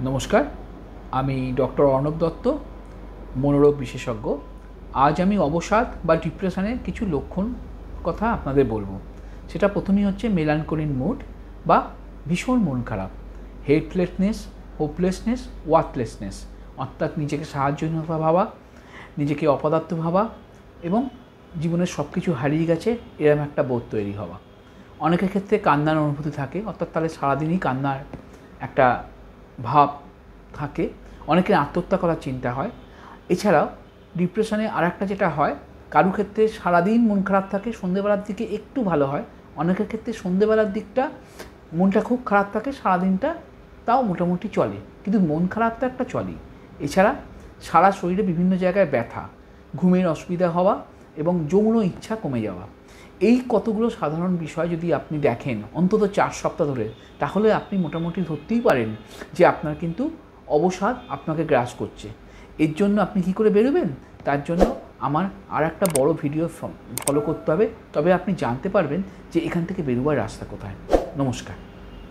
নমস্কার, আমি ডক্টর অর্ণব দত্ত, মনোরোগ বিশেষজ্ঞ। আজ আমি অবসাদ বা ডিপ্রেশনের কিছু লক্ষণ কথা আপনাদের বলবো। সেটা প্রথমেই হচ্ছে মেলানকোলিন মুড বা ভীষণ মন খারাপ, হেল্পলেসনেস, হোপলেসনেস, ওয়ার্থলেসনেস, অর্থাৎ নিজেকে সাহায্যহীনতা ভাবা, নিজেকে অপদার্থ ভাবা এবং জীবনের সব কিছু হারিয়ে গেছে এরম একটা বোধ তৈরি হওয়া। অনেকের ক্ষেত্রে কান্নার অনুভূতি থাকে, অর্থাৎ তাহলে সারাদিনই কান্নার একটা ভাব থাকে। অনেকের আত্মহত্যা করার চিন্তা হয়। এছাড়াও ডিপ্রেশনে আরেকটা যেটা হয়, কারো ক্ষেত্রে সারাদিন মন খারাপ থাকে, সন্ধেবেলার দিকে একটু ভালো হয়। অনেকের ক্ষেত্রে সন্ধেবেলার দিকটা মনটা খুব খারাপ থাকে, সারাদিনটা তাও মোটামুটি চলে, কিন্তু মন খারাপটা একটা চলেই। এছাড়া সারা শরীরে বিভিন্ন জায়গায় ব্যথা, ঘুমের অসুবিধা হওয়া এবং যৌন ইচ্ছা কমে যাওয়া। এই কতগুলো সাধারণ বিষয় যদি আপনি দেখেন অন্তত 4 সপ্তাহ ধরে, তাহলে আপনি মোটামুটি ধরতেই পারেন যে আপনার কিন্তু অবসাদ আপনাকে গ্রাস করছে। এর জন্য আপনি কী করে বেরোবেন, তার জন্য আমার আর একটা বড় ভিডিও ফলো করতে হবে, তবে আপনি জানতে পারবেন যে এখান থেকে বেরোবার রাস্তা কোথায়। নমস্কার।